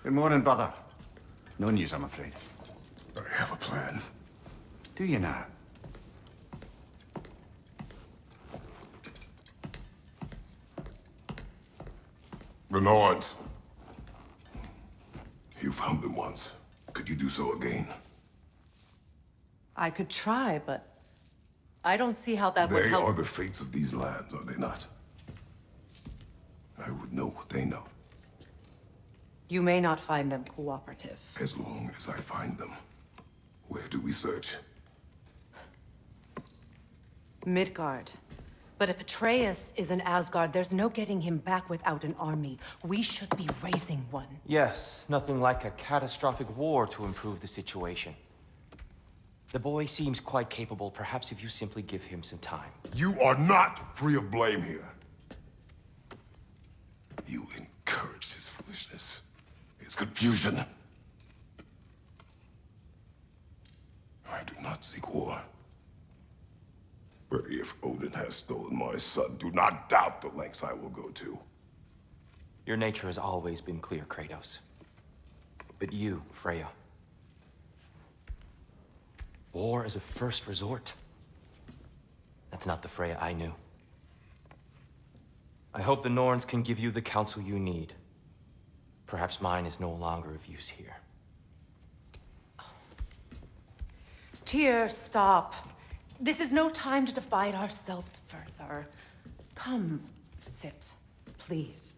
Good morning, brother. No news, I'm afraid. I have a plan. Do you now? The Norns. You found them once. Could you do so again? I could try, but I don't see how that would They help. are the fates of these lands, are they not? I would know what they know, You may not find them cooperative. as long as I find them. Where do we search? Midgard. But if Atreus is in Asgard, there's no getting him back without an army. We should be raising one. Yes, nothing like a catastrophic war to improve the situation. The boy seems quite capable, perhaps if you simply give him some time. You are not free of blame here. You encouraged his foolishness, his confusion. I do not seek war. But if Odin has stolen my son, do not doubt the lengths I will go to. Your nature has always been clear, Kratos. But you, Freya. War as a first resort. That's not the Freya I knew. I hope the Norns can give you the counsel you need. Perhaps mine is no longer of use here. Tyr, stop. This is no time to divide ourselves further. Come, sit, please.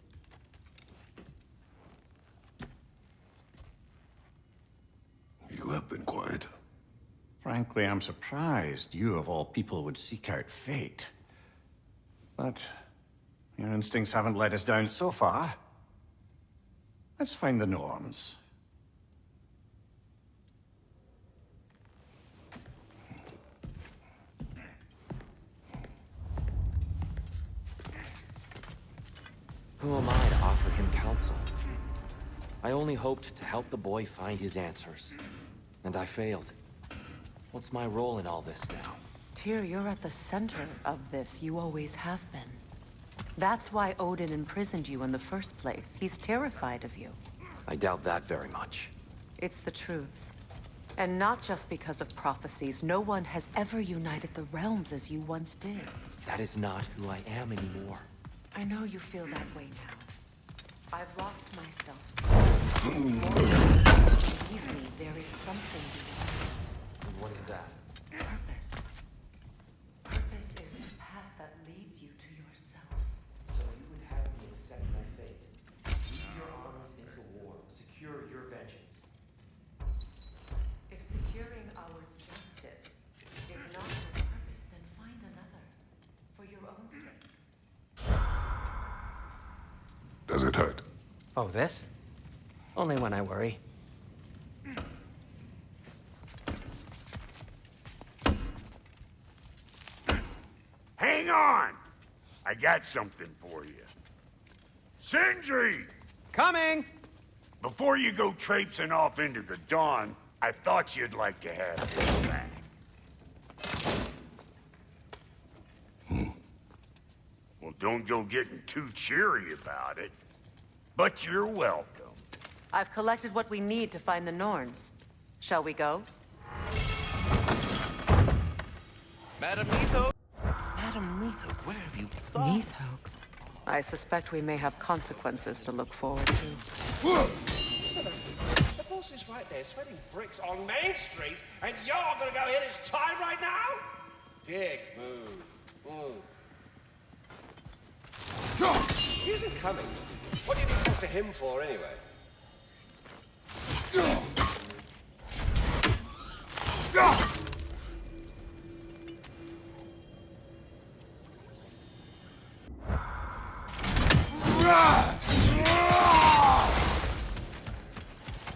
You have been quiet. Frankly, I'm surprised you, of all people, would seek out fate. But your instincts haven't let us down so far. Let's find the Norns. Who am I to offer him counsel? I only hoped to help the boy find his answers. And I failed. What's my role in all this now? Tyr, you're at the center of this. You always have been. That's why Odin imprisoned you in the first place. He's terrified of you. I doubt that very much. It's the truth. And not just because of prophecies. No one has ever united the realms as you once did. That is not who I am anymore. I know you feel that way now. I've lost myself. Believe me, there is something And what is that? purpose. Purpose is the path that leads you to yourself. So you would have me accept my fate. Lead your armies into war. Secure your vengeance. If securing our justice is not your purpose, then find another. For your own sake. Does it hurt? Oh, this? Only when I worry. Hang on! I got something for you. Sindri! Coming! Before you go traipsing off into the dawn, I thought you'd like to have this back. Well, don't go getting too cheery about it. But you're welcome. I've collected what we need to find the Norns. Shall we go? Madam Neathog? Madam Neathog, where have you gone? Neathog. I suspect we may have consequences to look forward to. The boss is right there, sweating bricks on Main Street, and you're gonna go hit his time right now? Dick, move. He isn't coming. What did you talk to him for, anyway?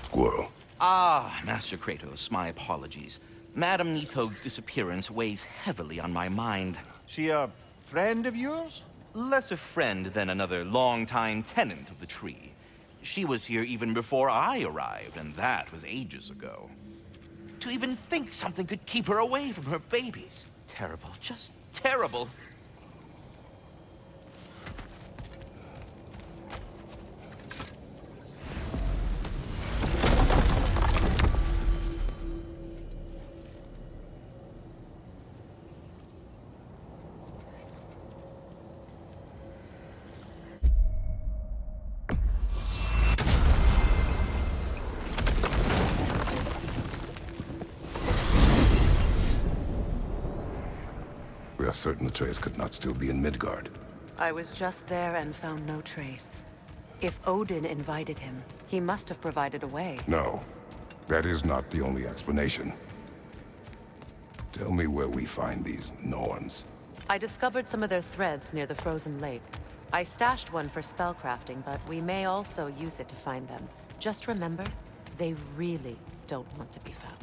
Squirrel. Ah, Master Kratos, my apologies. Madam Neathog's disappearance weighs heavily on my mind. She a friend of yours? Less a friend than another longtime tenant of the tree. She was here even before I arrived, and that was ages ago. To even think something could keep her away from her babies. Terrible, just terrible. We are certain Atreus could not still be in Midgard. I was just there and found no trace. If Odin invited him, he must have provided a way. No, that is not the only explanation. Tell me where we find these Norns. I discovered some of their threads near the frozen lake. I stashed one for spellcrafting, but we may also use it to find them. Just remember, they really don't want to be found.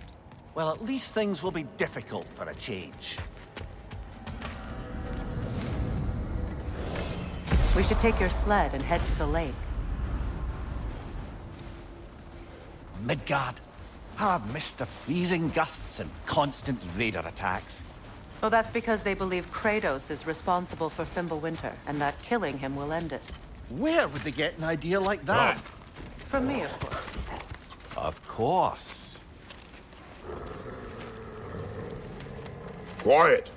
Well, at least things will be difficult for a change. We should take your sled and head to the lake. Midgard. How I've missed the freezing gusts and constant raider attacks. Well, that's because they believe Kratos is responsible for Fimbulwinter, and that killing him will end it. Where would they get an idea like that? From me, of course. Of course. Quiet!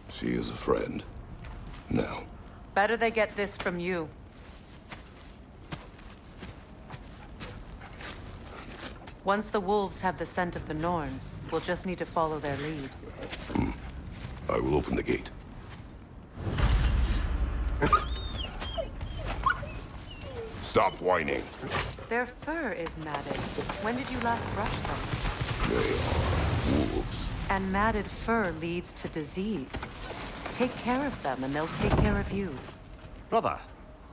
She is a friend. Now. Better they get this from you. Once the wolves have the scent of the Norns, we'll just need to follow their lead. I will open the gate. Stop whining. Their fur is matted. When did you last brush them? They are wolves. And matted fur leads to disease. Take care of them, and they'll take care of you. Brother,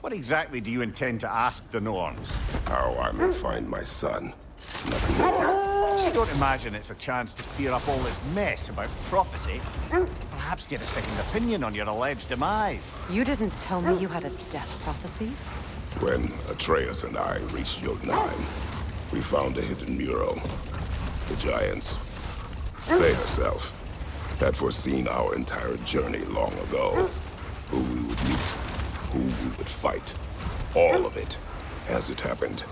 what exactly do you intend to ask the Norns? How I may find my son. Nothing more. I don't imagine it's a chance to clear up all this mess about prophecy. Perhaps get a second opinion on your alleged demise. You didn't tell me you had a death prophecy? When Atreus and I reached Jotunheim, we found a hidden mural. The giants, Faye herself, had foreseen our entire journey long ago. Who we would meet, who we would fight. All of it, as it happened.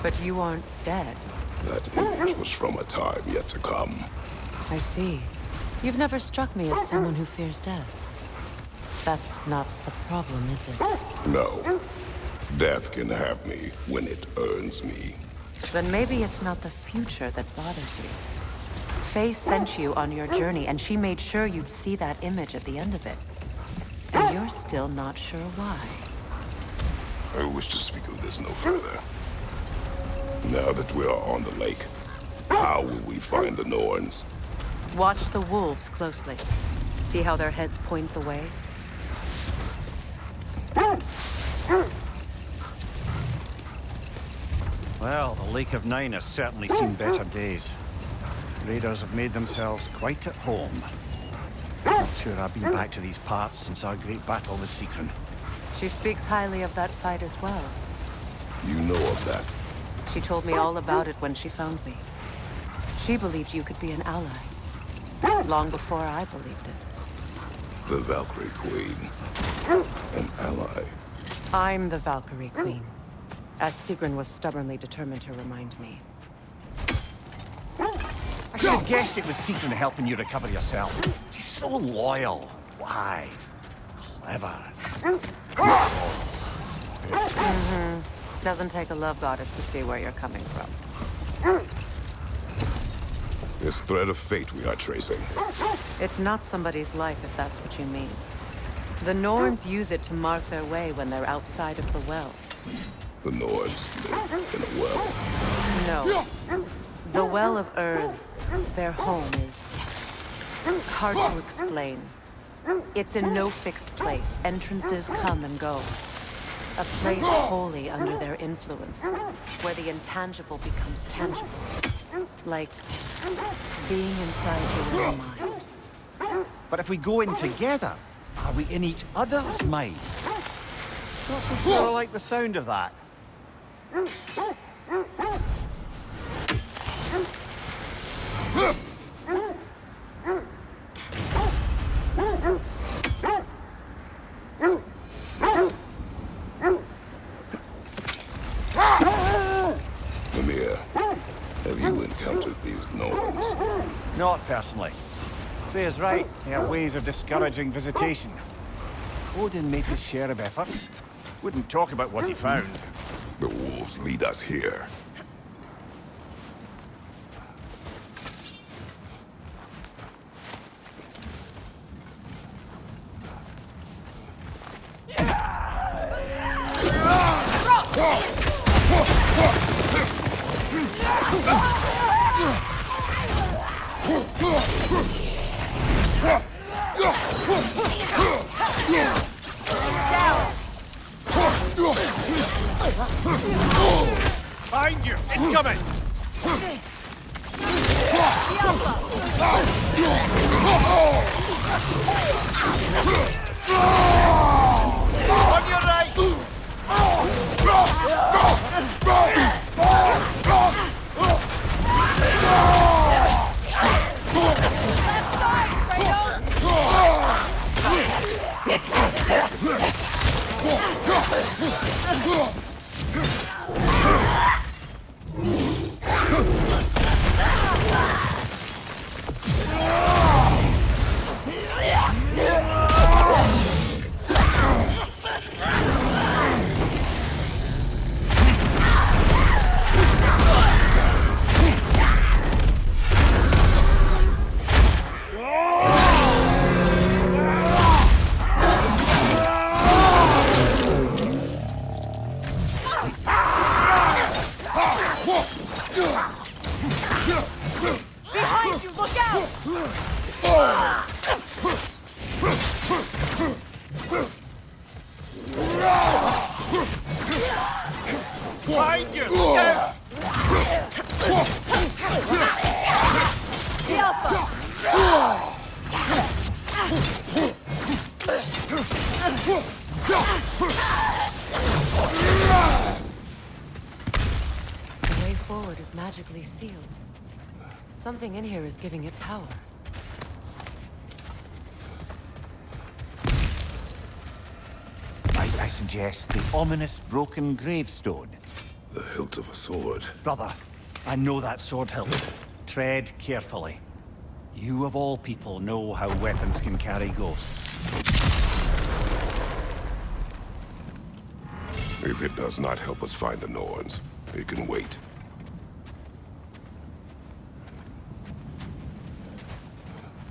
But you aren't dead. That image was from a time yet to come. I see. You've never struck me as someone who fears death. That's not the problem, is it? No. Death can have me when it earns me. Then maybe it's not the future that bothers you. Faye sent you on your journey, and she made sure you'd see that image at the end of it. And you're still not sure why. I wish to speak of this no further. Now that we are on the lake, how will we find the Norns? Watch the wolves closely. See how their heads point the way? Well, the Lake of Nine has certainly seen better days. Raiders have made themselves quite at home. Not sure I've been back to these parts since our great battle with Seekron. She speaks highly of that fight as well. You know of that. She told me all about it when she found me. She believed you could be an ally. Long before I believed it. The Valkyrie Queen. An ally. I'm the Valkyrie Queen. As Sigrun was stubbornly determined to remind me. I should have guessed it was Seekron helping you recover yourself. She's so loyal, wise, clever. Doesn't take a love goddess to see where you're coming from. This thread of fate we are tracing. It's not somebody's life, if that's what you mean. The Norns use it to mark their way when they're outside of the well. The Nords live in a well. No. The Well of Earth, their home, is hard to explain. It's in no fixed place. Entrances come and go. A place wholly under their influence, where the intangible becomes tangible. Like being inside your own mind. But if we go in together, are we in each other's mind? Not so sure I like the sound of that. Mimir, have you encountered these Norns? Not personally. Freya's right. They have ways of discouraging visitation. Odin made his share of efforts. Wouldn't talk about what he found. The wolves lead us here. Behind you! Incoming! On your right! Behind you, look out! Behind you! Look out! The Alpha! The way forward is magically sealed. Something in here is giving it power. Might I suggest the ominous broken gravestone? The hilt of a sword. Brother, I know that sword hilt. Tread carefully. You of all people know how weapons can carry ghosts. If it does not help us find the Norns, it can wait.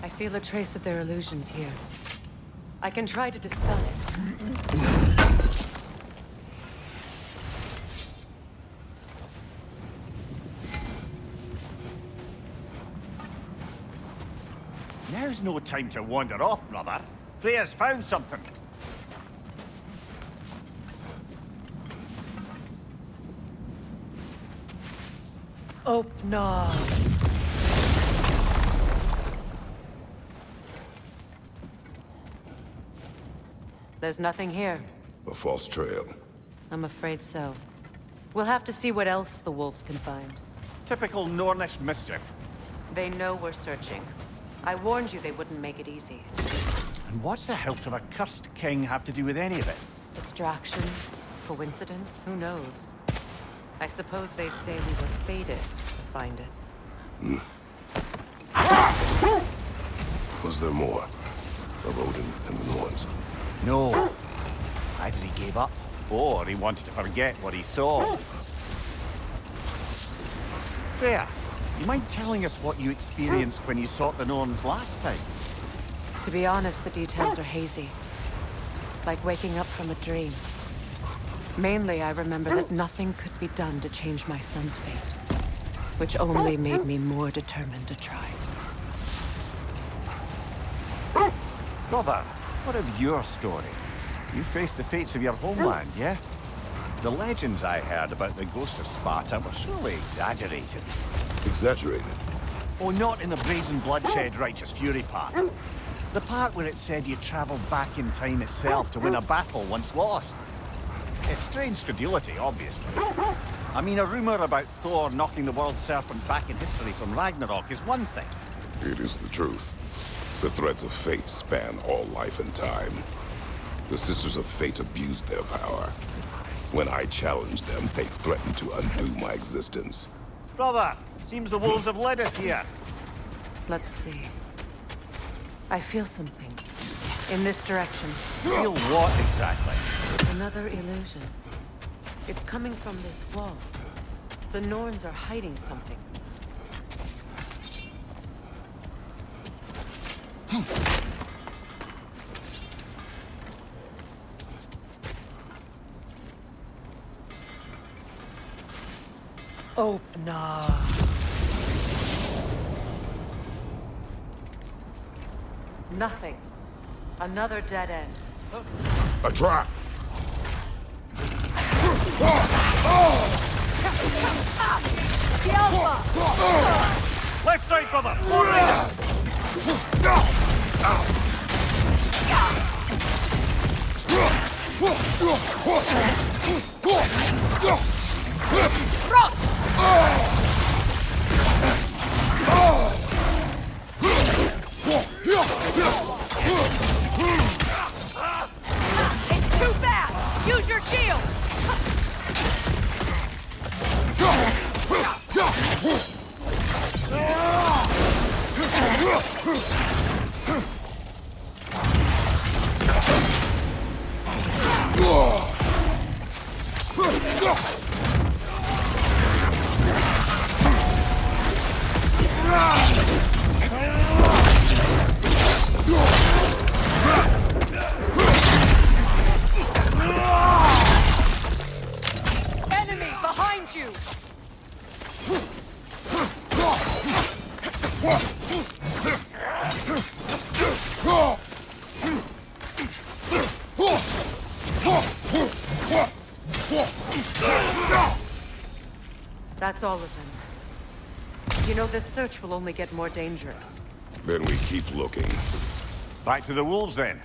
I feel a trace of their illusions here. I can try to dispel it. Now's no time to wander off, brother. Freya's found something. Open. There's nothing here. A false trail. I'm afraid so. We'll have to see what else the wolves can find. Typical Nornish mischief. They know we're searching. I warned you they wouldn't make it easy. And what's the hilt of a cursed king have to do with any of it? Distraction? Coincidence? Who knows? I suppose they'd say we were fated to find it. Was there more? Of Odin and the Norns? No. Either he gave up, or he wanted to forget what he saw. Freya, you mind telling us what you experienced when you sought the Norns last time? To be honest, the details are hazy. Like waking up from a dream. Mainly, I remember that nothing could be done to change my son's fate. Which only made me more determined to try. Brother, what of your story? You faced the fates of your homeland, yeah? The legends I heard about the ghost of Sparta were surely exaggerated. Exaggerated? Oh, not in the brazen bloodshed righteous fury part. The part where it said you traveled back in time itself to win a battle once lost. It's strange credulity, obviously. I mean, a rumor about Thor knocking the world serpent back in history from Ragnarok is one thing. It is the truth. The threads of fate span all life and time. The Sisters of Fate abused their power. When I challenged them, they threatened to undo my existence. Brother, seems the wolves have led us here. Let's see. I feel something. In this direction. Feel what exactly? Another illusion. It's coming from this wall. The Norns are hiding something. Open up. Nothing. Another dead end. A trap! The Alpha! Left side, brother! It's too fast! Use your shield! Enemy behind you! That's all of them. You know, this search will only get more dangerous. Then we keep looking. Back to the wolves, then.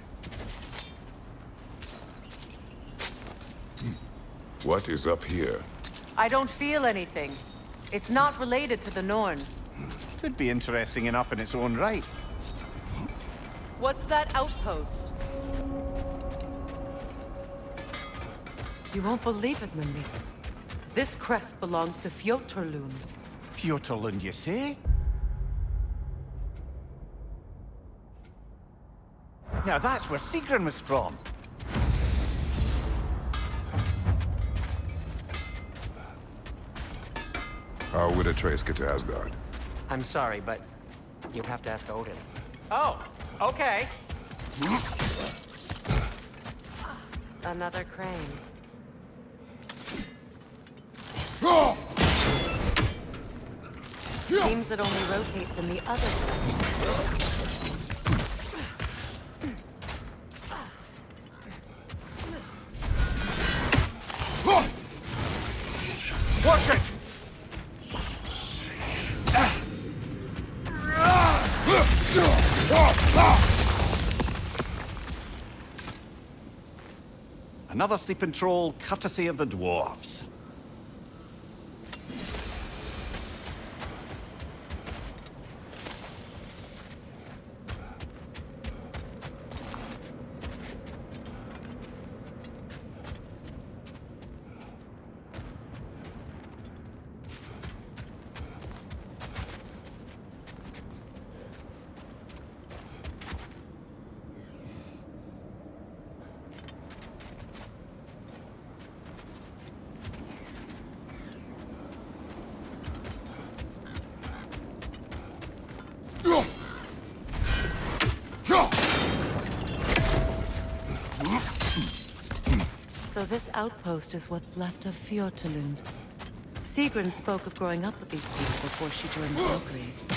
What is up here? I don't feel anything. It's not related to the Norns. Could be interesting enough in its own right. What's that outpost? You won't believe it, Mimmi. This crest belongs to Fjotorlund. Fjotorlund, you say? Now that's where Sigrun was from. How would Atreus get to Asgard? I'm sorry, but you'd have to ask Odin. Oh, okay. Another crane. Seems it only rotates in the other direction. Watch it! Another sleeping troll, courtesy of the dwarves. So this outpost is what's left of Fjotorlund. Sigrun spoke of growing up with these people before she joined the Valkyries.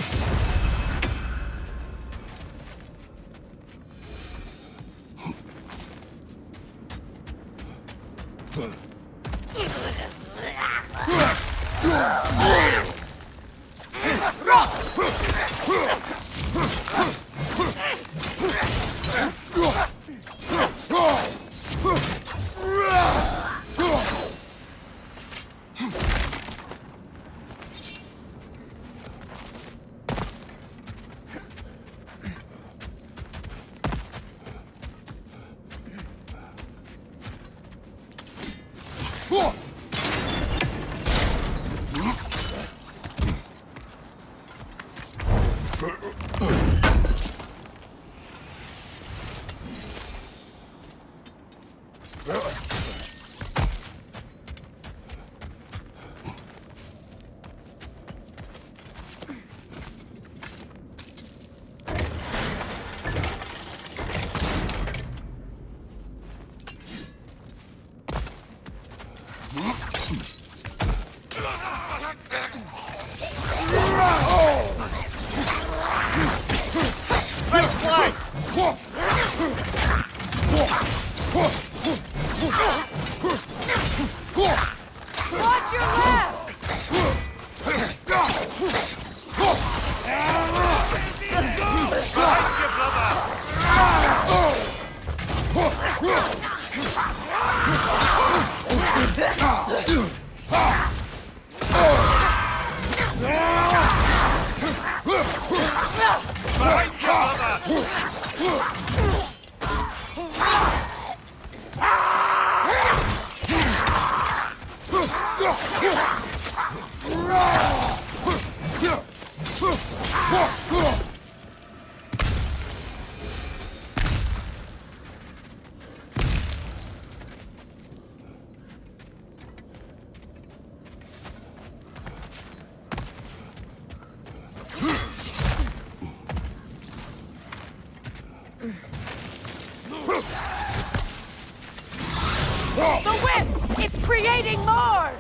The wisp! It's creating more!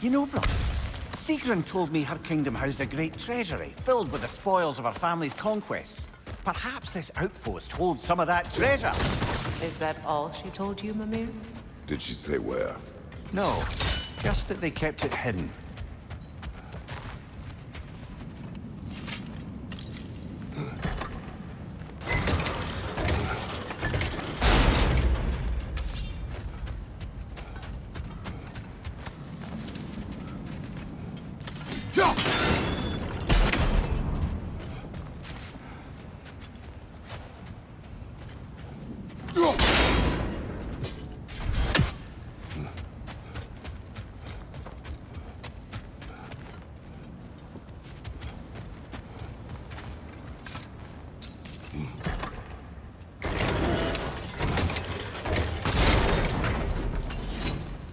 You know, brother, Sigrun told me her kingdom housed a great treasury filled with the spoils of her family's conquests. Perhaps this outpost holds some of that treasure. Is that all she told you, Mimir? Did she say where? No, just that they kept it hidden.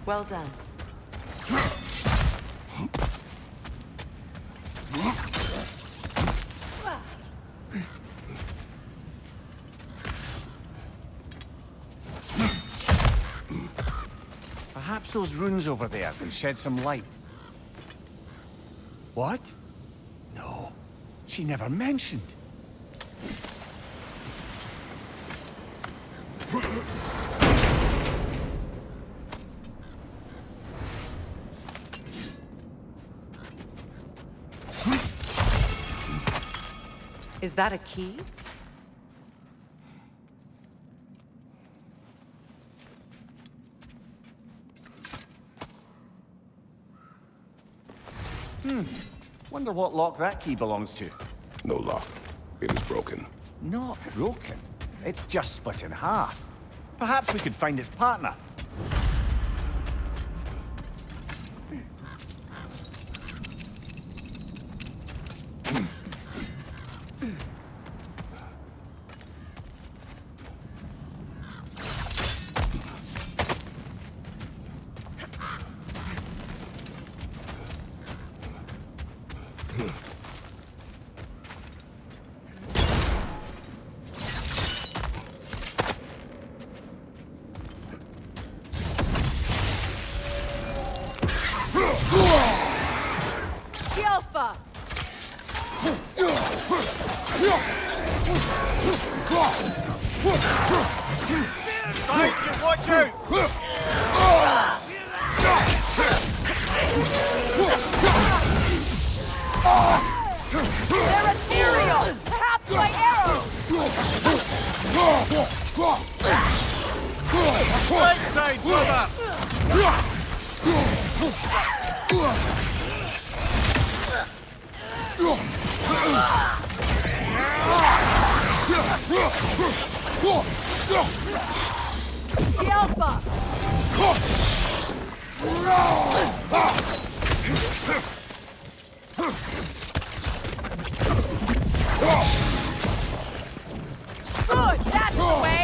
Well done. Perhaps those runes over there can shed some light. What? No, she never mentioned. Is that a key? Wonder what lock that key belongs to. No lock. It is broken. Not broken. It's just split in half. Perhaps we could find its partner. Alpha! Watch out! They're ethereal! Tapped by arrows! Right side, brother! The Alpha! Good, that's the way!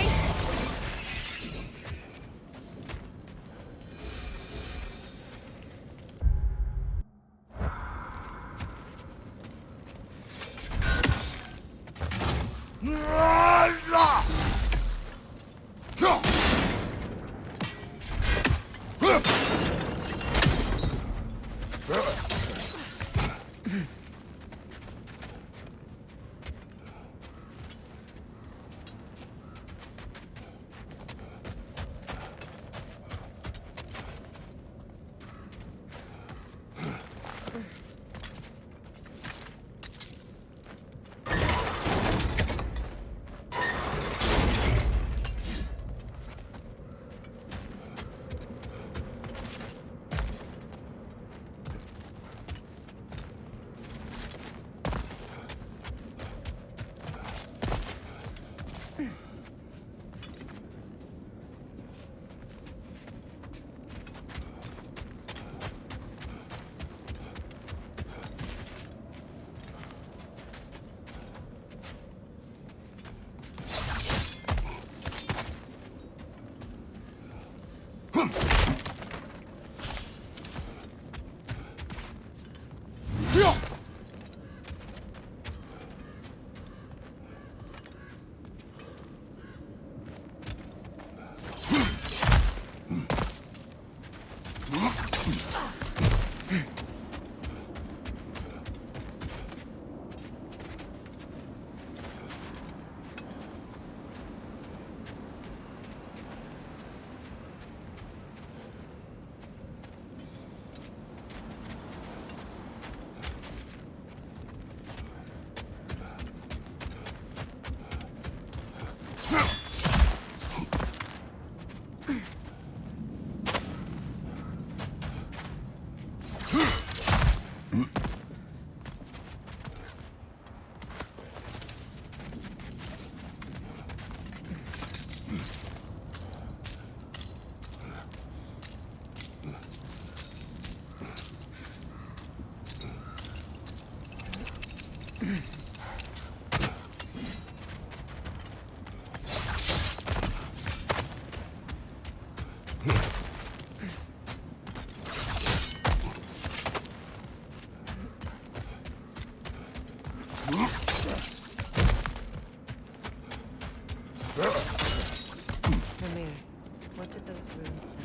did those runes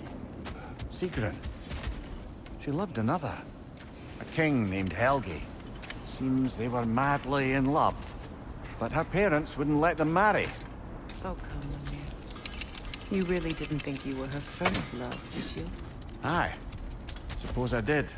say? Sigrun. She loved another. A king named Helgi. Seems they were madly in love. But her parents wouldn't let them marry. Oh, come on, man. You really didn't think you were her first love, did you? Aye. Suppose I did.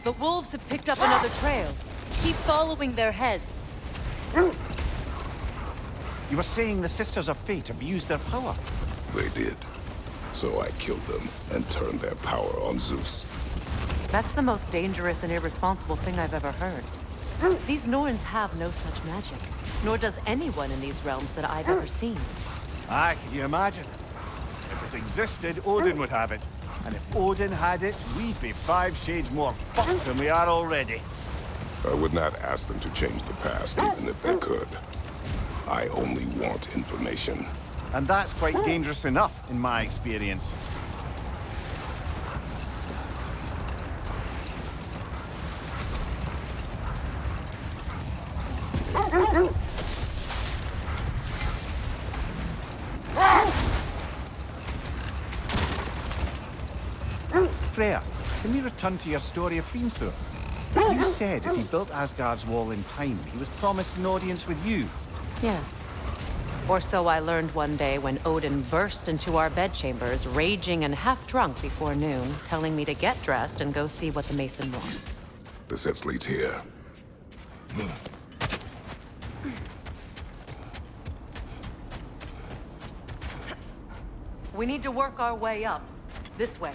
The wolves have picked up another trail. Keep following their heads. You were saying the Sisters of Fate abused their power. They did. So I killed them and turned their power on Zeus. That's the most dangerous and irresponsible thing I've ever heard. These Norns have no such magic, nor does anyone in these realms that I've ever seen. Aye, can you imagine? If it existed, Odin would have it. And if Odin had it, we'd be 5 shades more fucked than we are already. I would not ask them to change the past, even if they could. I only want information. And that's quite dangerous enough, in my experience. Freya, can we return to your story of Hrimthur? You said if he built Asgard's wall in time, he was promised an audience with you. Yes. Or so I learned one day when Odin burst into our bedchambers, raging and half-drunk before noon, telling me to get dressed and go see what the Mason wants. The sense leads here. We need to work our way up. This way.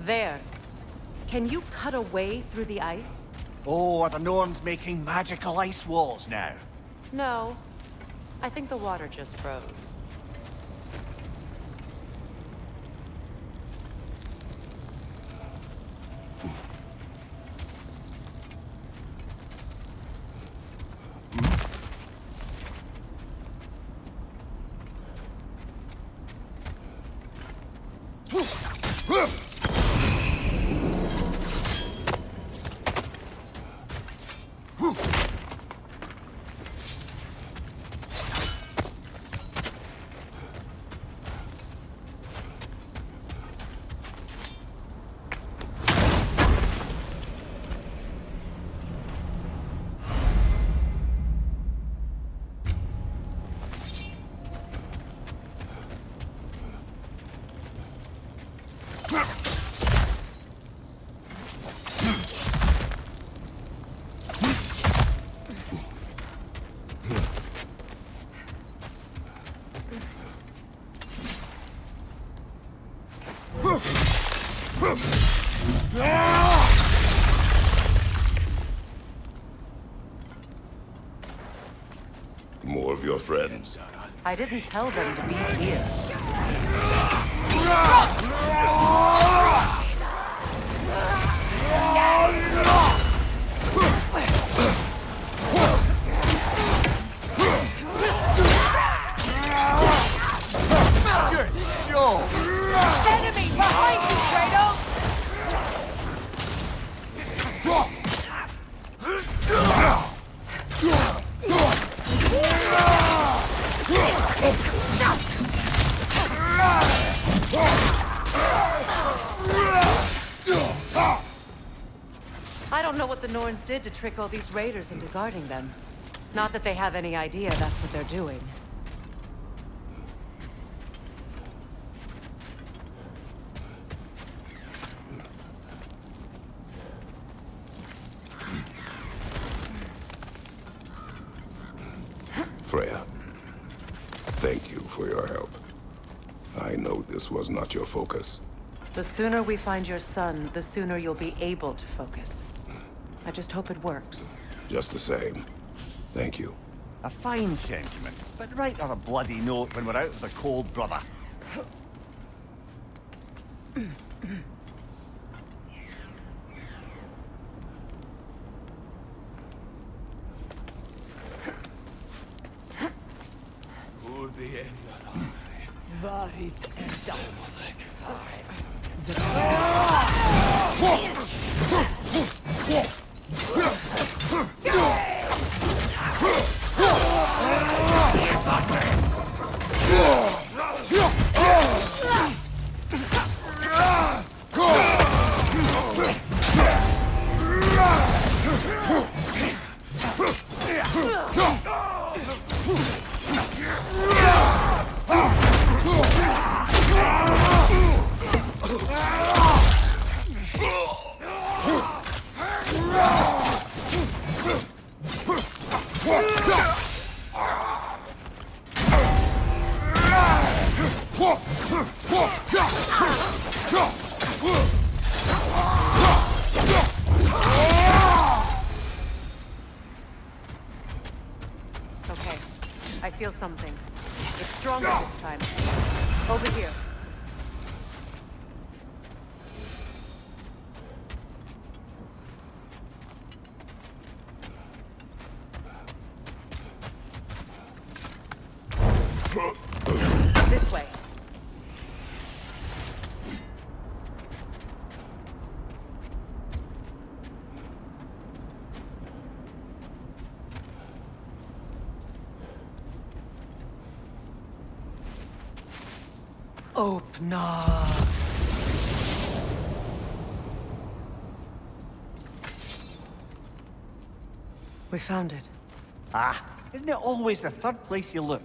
There. Can you cut a way through the ice? Oh, are the Norns making magical ice walls now? No. I think the water just froze. More of your friends. I didn't tell them to be here. Good show! Enemy behind you, Kratos! I don't know what the Norns did to trick all these raiders into guarding them. Not that they have any idea that's what they're doing. Freya, thank you for your help. I know this was not your focus. The sooner we find your son, the sooner you'll be able to focus. I just hope it works. Just the same. Thank you. A fine sentiment, but write her a bloody note when we're out of the cold, brother. Okay, I feel something. It's stronger this time. Over here. This way. Open up. We found it. Ah, isn't it always the third place you look?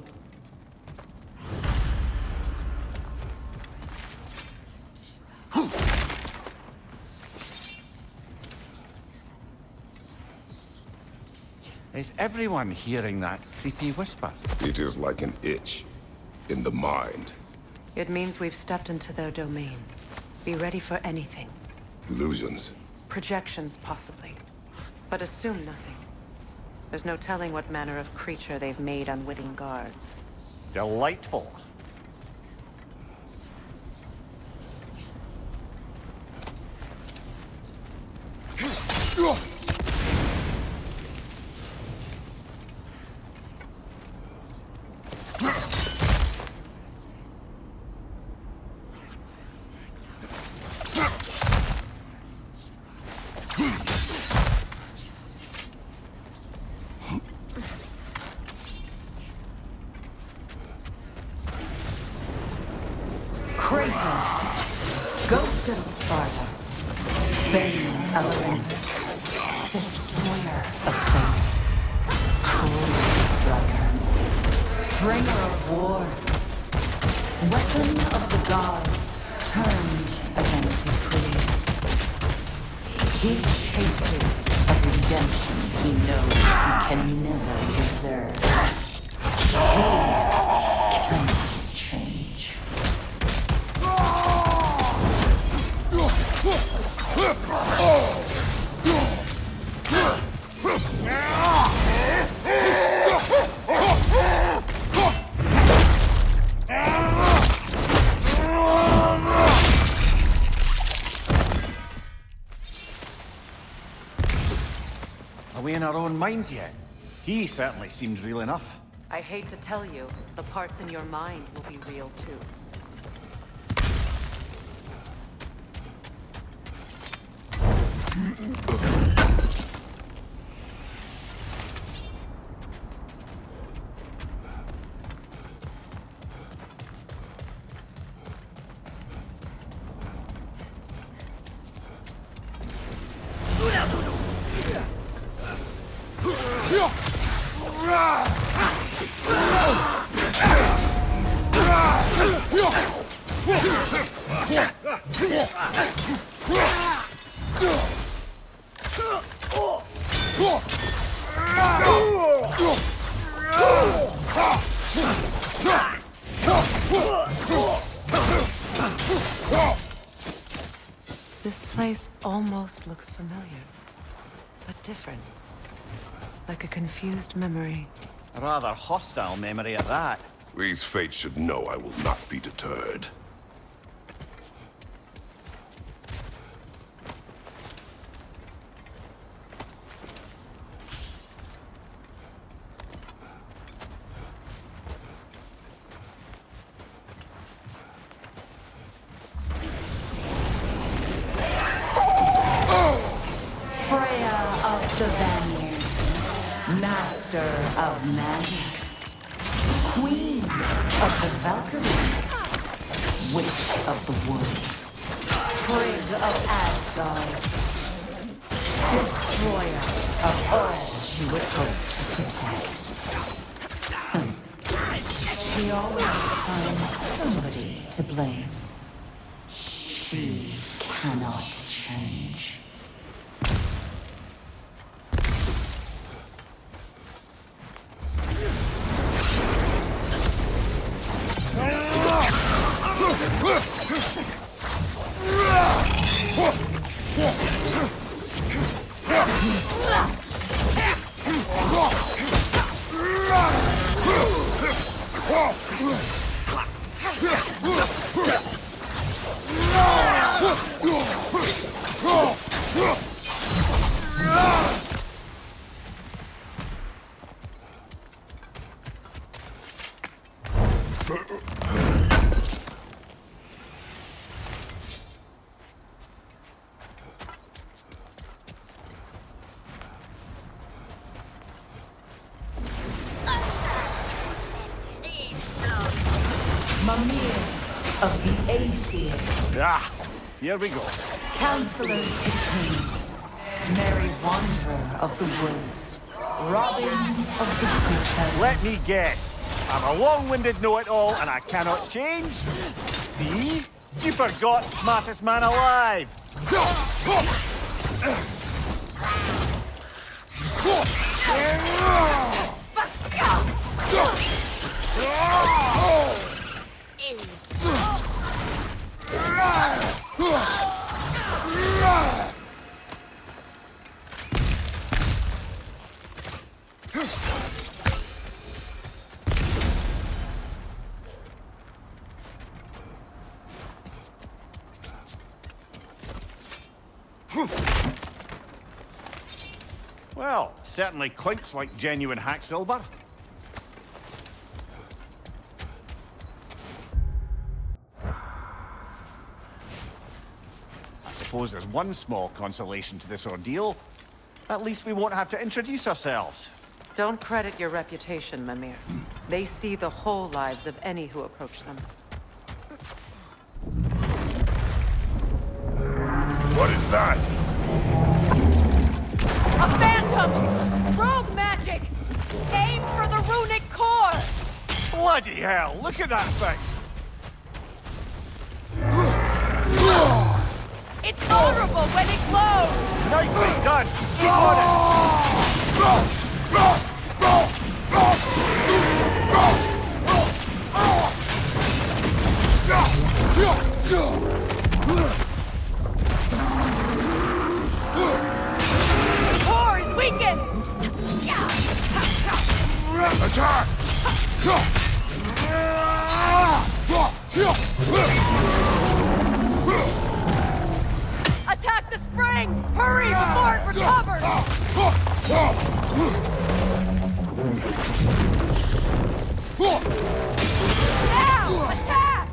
Is everyone hearing that creepy whisper? It is like an itch in the mind. It means we've stepped into their domain. Be ready for anything. Illusions. Projections, possibly. But assume nothing. There's no telling what manner of creature they've made unwitting guards. Delightful. Kratos, Ghost of Sparta, Bane of Olympus, Destroyer of Fate, Cruel Striker, Bringer of War, Weapon of the Gods, turned against his creators. He chases a redemption he knows he can never deserve. He cannot change. Are we in our own minds yet? He certainly seemed real enough. I hate to tell you, the parts in your mind will be real too. This place almost looks familiar, but different. Like a confused memory. A rather hostile memory at that. These fates should know I will not be deterred. Freya of the Vanir, Master of Magics, Queen of the Valkyries, Witch of the Woods, Frigg of Asgard, Destroyer of all she would hope to protect. She always finds somebody to blame. She cannot change. Mimir of the Aesir, Ah, here we go. Counselor to Kings, Merry Wanderer of the Woods, Robin of the Creek. Let me guess. I'm a long-winded know-it-all and I cannot change? See? You forgot smartest man alive. Well, certainly clinks like genuine hack silver. I suppose there's one small consolation to this ordeal. At least we won't have to introduce ourselves. Don't credit your reputation, Mimir. They see the whole lives of any who approach them. What is that? A phantom! Rogue magic! Aim for the runic core! Bloody hell, look at that thing! It's vulnerable when it glows! Nicely done! Keep on it! things! Hurry before it recovers! Now! Attack!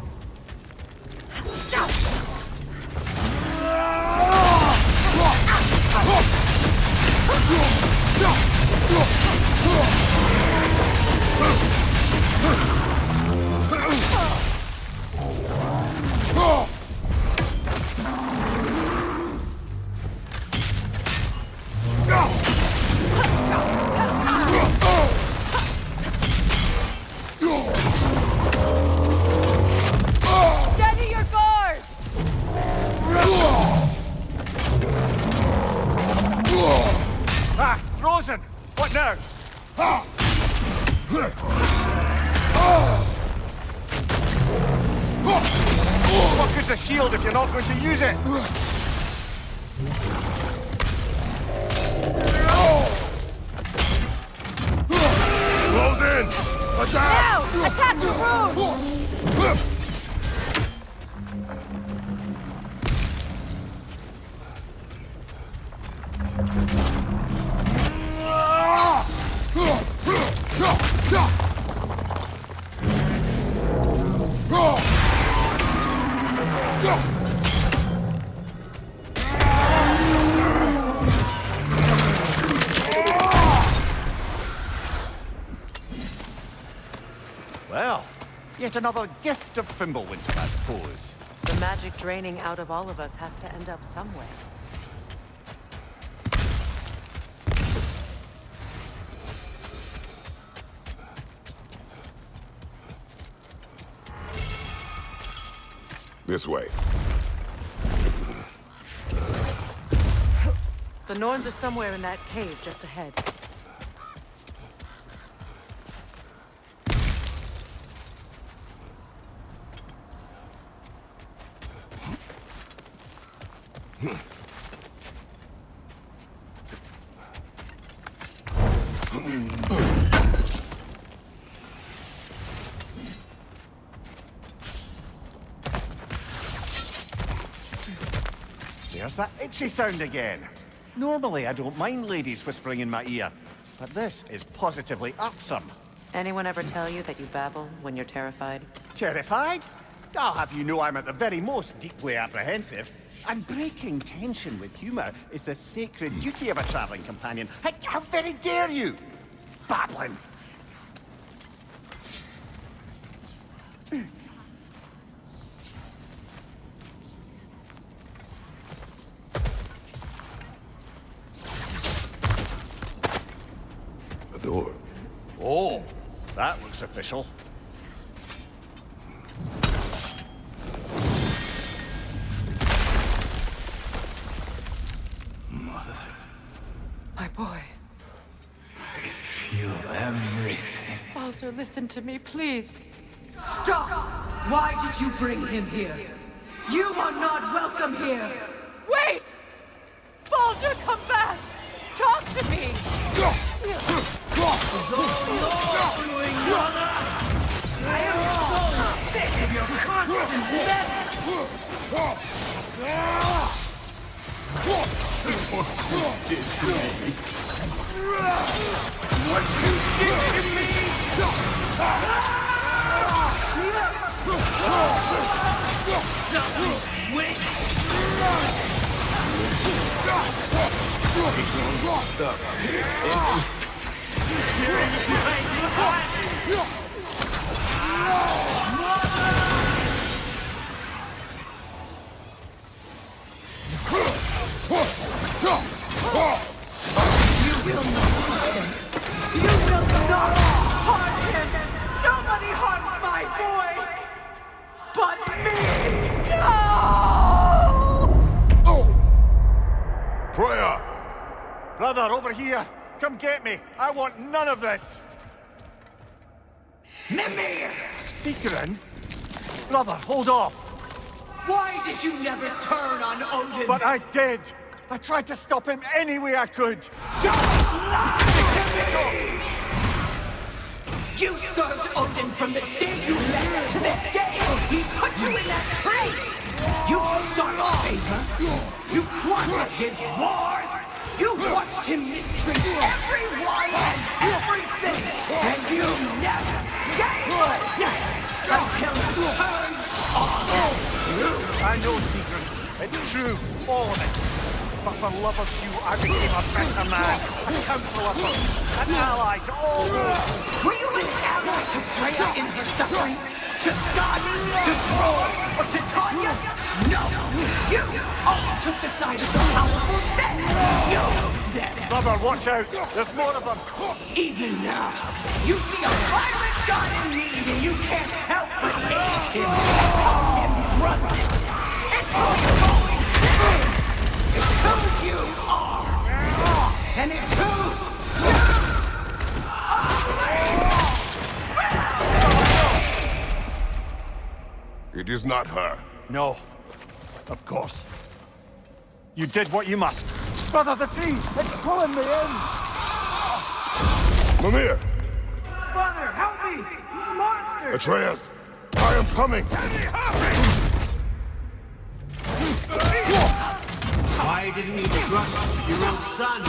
Steady your guard! Ah, frozen! What now? What good's a shield if you're not going to use it? Close in! Attack! Now! Attack the room! Well, yet another gift of Fimbulwinter, I suppose. The magic draining out of all of us has to end up somewhere. This way. The Norns are somewhere in that cave just ahead. There's that itchy sound again. Normally, I don't mind ladies whispering in my ear, but this is positively irksome. Anyone ever tell you that you babble when you're terrified? Terrified? I'll have you know I'm at the very most deeply apprehensive. And breaking tension with humor is the sacred duty of a traveling companion. How very dare you? Babbling. The door. Oh, that looks official. My boy. Feel everything. Baldur, listen to me, please. Stop! Why did you bring him here? You are not welcome here! Wait! Baldur, come back! Talk to me! I am so sick of your constant mess! What you did to me! You will not harm him! Nobody harms my boy! But me! No! Freya! Brother, over here! Come get me! I want none of this! Mimir! Seekerin? Brother, hold off! Why did you never turn on Odin? But I did! I tried to stop him any way I could! Don't lie to me! You served Odin from the day you left to the day he put you in that tree! You sought his favor. You wanted his wars. You watched him mistreat everyone and everything. And you never gave a damn until it turns on you. I know, Tigran. It's true, all of it. But for love of you, I became a better man, a counselor, an ally to all those. Were you an ally to Freya in her suffering? To Skadi? To Thror? Or to Tanya? No! You all took the side of the powerful then! You them! Brother, watch out! There's more of them! Even now, you see a pirate god in need and you can't help but hate him and call him brother! It's who you're going to be! It's who you are! And it's who you It is not her. No. Of course. You did what you must. Brother, the tree! It's pulling me in! Mimir! Brother, help me! Monster! Atreus! I am coming! Why didn't you trust your own son?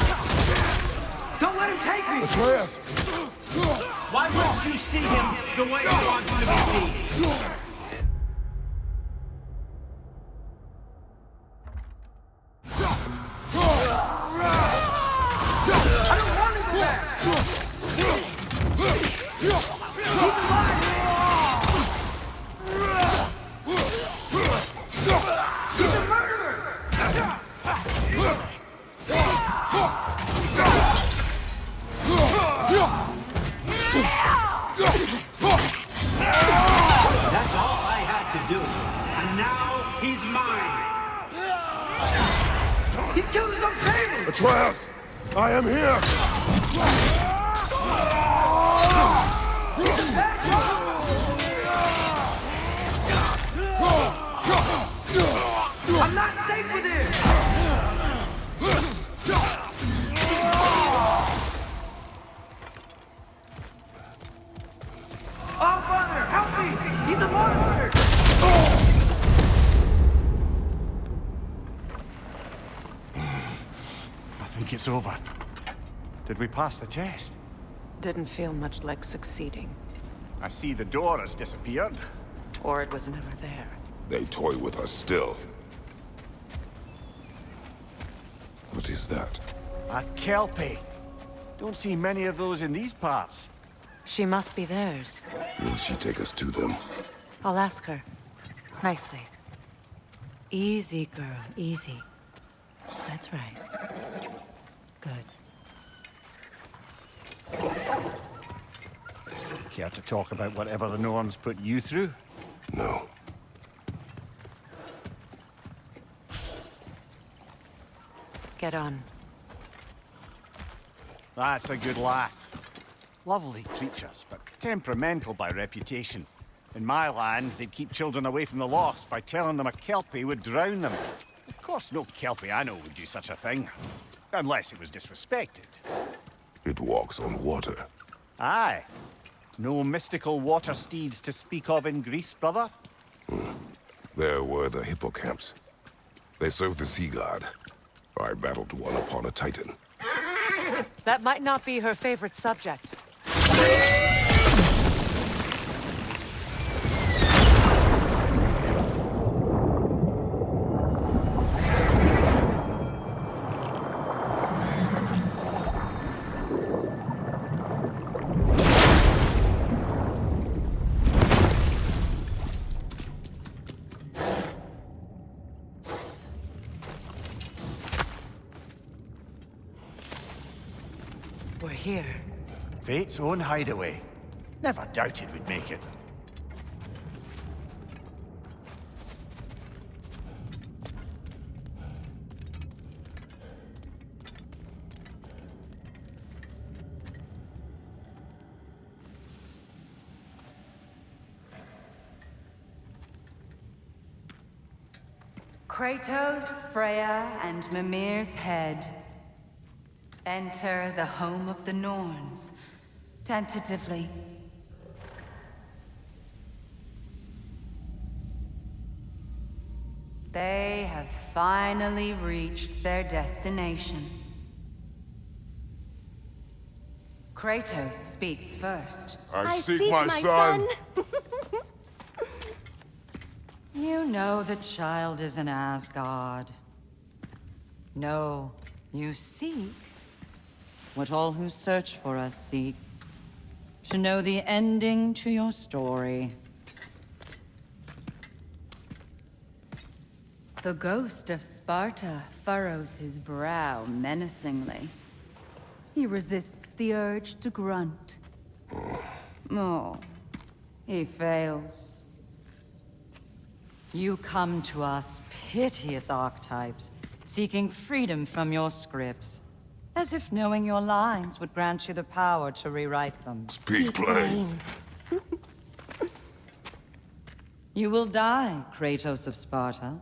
Don't let him take me! Atreus! Why wouldn't you see him the way you want him to be seen? That's all I had to do. And now he's mine. He's killed his own family! Atreus! I am here! I'm not safe with him! Oh, Father, help me! He's a monster! I think it's over. Did we pass the test? Didn't feel much like succeeding. I see the door has disappeared. Or it was never there. They toy with us still. What is that? A Kelpie. Don't see many of those in these parts. She must be theirs. Will she take us to them? I'll ask her. Nicely. Easy, girl. Easy. That's right. Good. Care to talk about whatever the Norns put you through? No. Get on. That's a good lass. Lovely creatures, but temperamental by reputation. In my land, they'd keep children away from the lost by telling them a Kelpie would drown them. Of course, no Kelpie I know would do such a thing. Unless it was disrespected. It walks on water. Aye. No mystical water steeds to speak of in Greece, brother? There were the hippocamps. They served the sea god. I battled one upon a titan. That might not be her favorite subject. We're here. Fate's own hideaway. Never doubted we'd make it. Kratos, Freya, and Mimir's head. Enter the home of the Norns. Tentatively. They have finally reached their destination. Kratos speaks first. I seek my son. You know the child is in Asgard. No, you seek what all who search for us seek. To know the ending to your story. The ghost of Sparta furrows his brow menacingly. He resists the urge to grunt. Oh, he fails. You come to us, piteous archetypes, seeking freedom from your scripts. As if knowing your lines would grant you the power to rewrite them. Speak plain. You will die, Kratos of Sparta.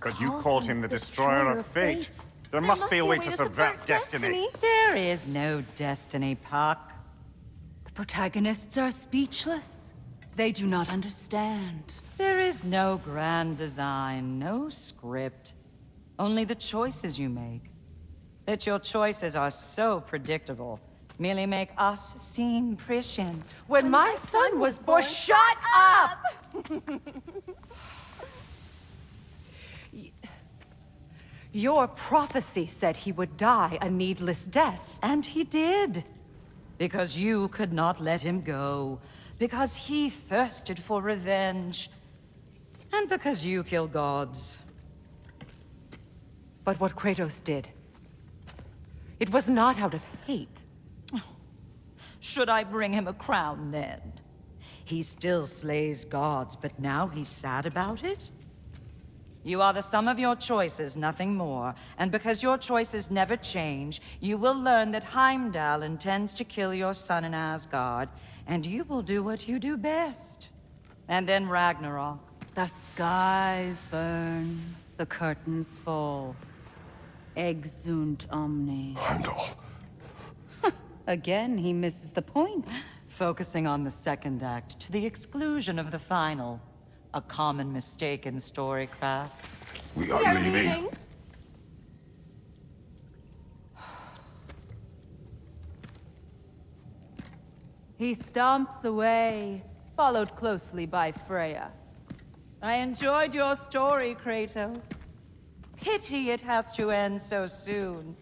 But you called him the Destroyer of Fate. There must be a way to subvert destiny. There is no destiny, Puck. The protagonists are speechless. They do not understand. There is no grand design, no script. Only the choices you make. That your choices are so predictable merely make us seem prescient. When my son was born, shut up! Your prophecy said he would die a needless death. And he did. Because you could not let him go. Because he thirsted for revenge. And because you kill gods. But what Kratos did, it was not out of hate. Should I bring him a crown then? He still slays gods, but now he's sad about it? You are the sum of your choices, nothing more. And because your choices never change, you will learn that Heimdall intends to kill your son in Asgard, and you will do what you do best. And then Ragnarok. The skies burn, the curtains fall. Exunt omnes. Heimdall. Again, he misses the point. Focusing on the second act to the exclusion of the final. A common mistake in storycraft. We are leaving. He stomps away, followed closely by Freya. I enjoyed your story, Kratos. Pity it has to end so soon.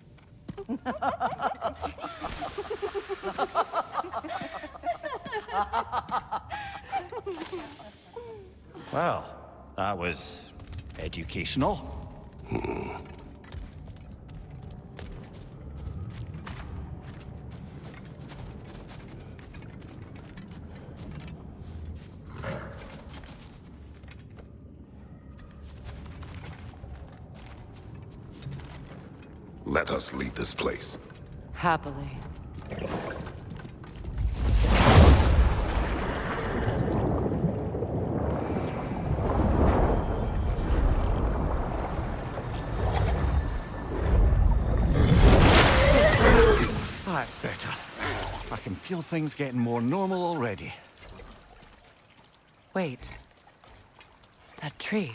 Well, that was educational. Let us leave this place. Happily. That's better. I can feel things getting more normal already. Wait. That tree.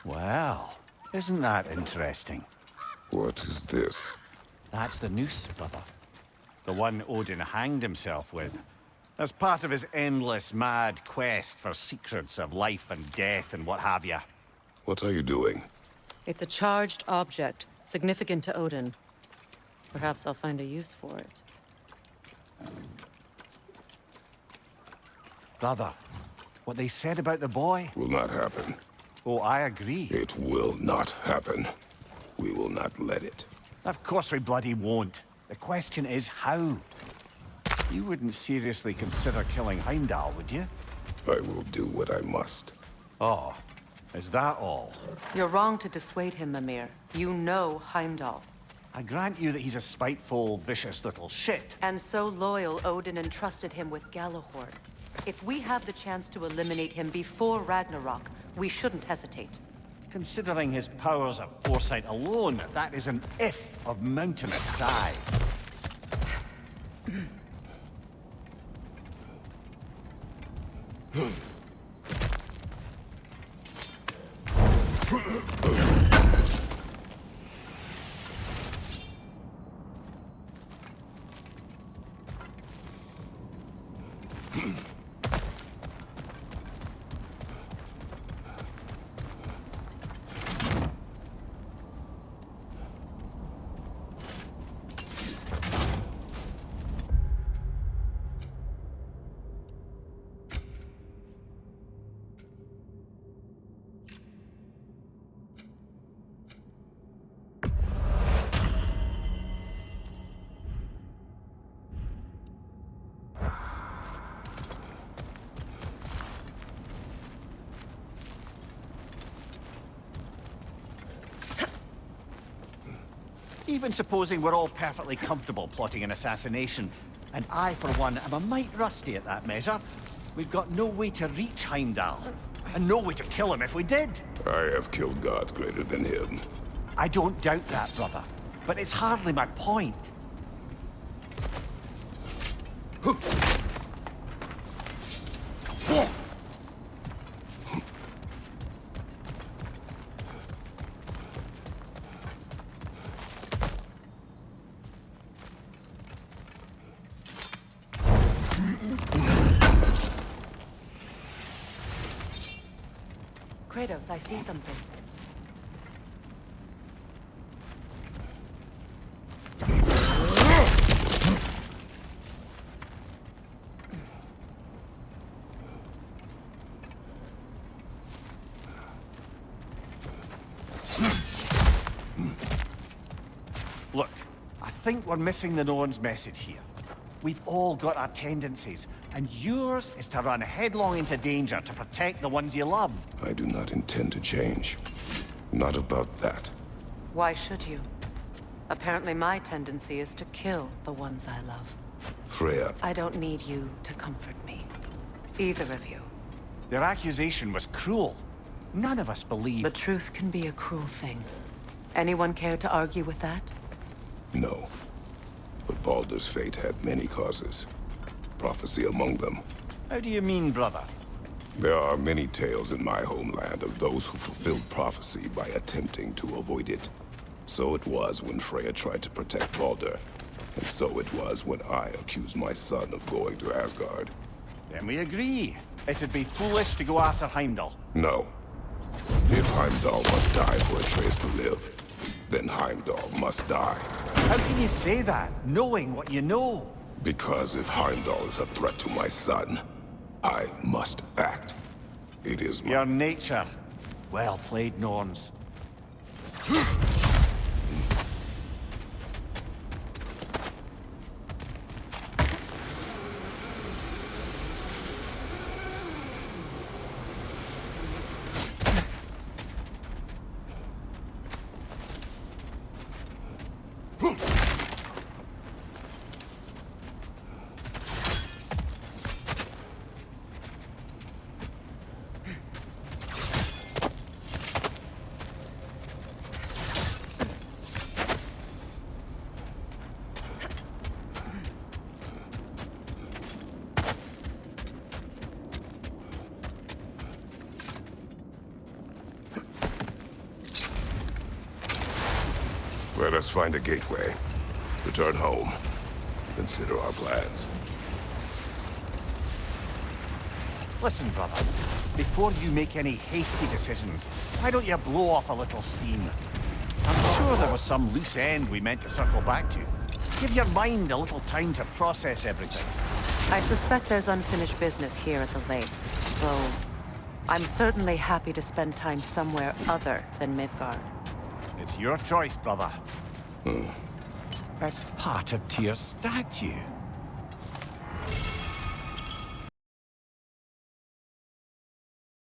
Well, isn't that interesting? What is this? That's the noose, brother. The one Odin hanged himself with. As part of his endless, mad quest for secrets of life and death and what have you. What are you doing? It's a charged object, significant to Odin. Perhaps I'll find a use for it. Brother, what they said about the boy? Will not happen. Oh, I agree. It will not happen. We will not let it. Of course we bloody won't. The question is how. You wouldn't seriously consider killing Heimdall, would you? I will do what I must. Oh, is that all? You're wrong to dissuade him, Mimir. You know Heimdall. I grant you that he's a spiteful, vicious little shit. And so loyal, Odin entrusted him with Galahorn. If we have the chance to eliminate him before Ragnarok, we shouldn't hesitate. Considering his powers of foresight alone, that is an if of mountainous size. Even supposing we're all perfectly comfortable plotting an assassination, and I, for one, am a mite rusty at that measure, we've got no way to reach Heimdall, and no way to kill him if we did. I have killed gods greater than him. I don't doubt that, brother, but it's hardly my point. Kratos, I see something. Look, I think we're missing the Norn's message here. We've all got our tendencies, and yours is to run headlong into danger to protect the ones you love. I do not intend to change. Not about that. Why should you? Apparently my tendency is to kill the ones I love. Freya. I don't need you to comfort me. Either of you. Their accusation was cruel. None of us believe... The truth can be a cruel thing. Anyone care to argue with that? No. But Baldur's fate had many causes. Prophecy among them. How do you mean, brother? There are many tales in my homeland of those who fulfilled prophecy by attempting to avoid it. So it was when Freya tried to protect Baldur. And so it was when I accused my son of going to Asgard. Then we agree. It'd be foolish to go after Heimdall. No. If Heimdall must die for Atreus to live, then Heimdall must die. How can you say that, knowing what you know? Because if Heimdall is a threat to my son, I must act. It is my... Your nature. Well played, Norns. Let us find a gateway. Return home. Consider our plans. Listen, brother. Before you make any hasty decisions, why don't you blow off a little steam? I'm sure there was some loose end we meant to circle back to. Give your mind a little time to process everything. I suspect there's unfinished business here at the lake, though I'm certainly happy to spend time somewhere other than Midgard. It's your choice, brother. It's part of Tyr's statue.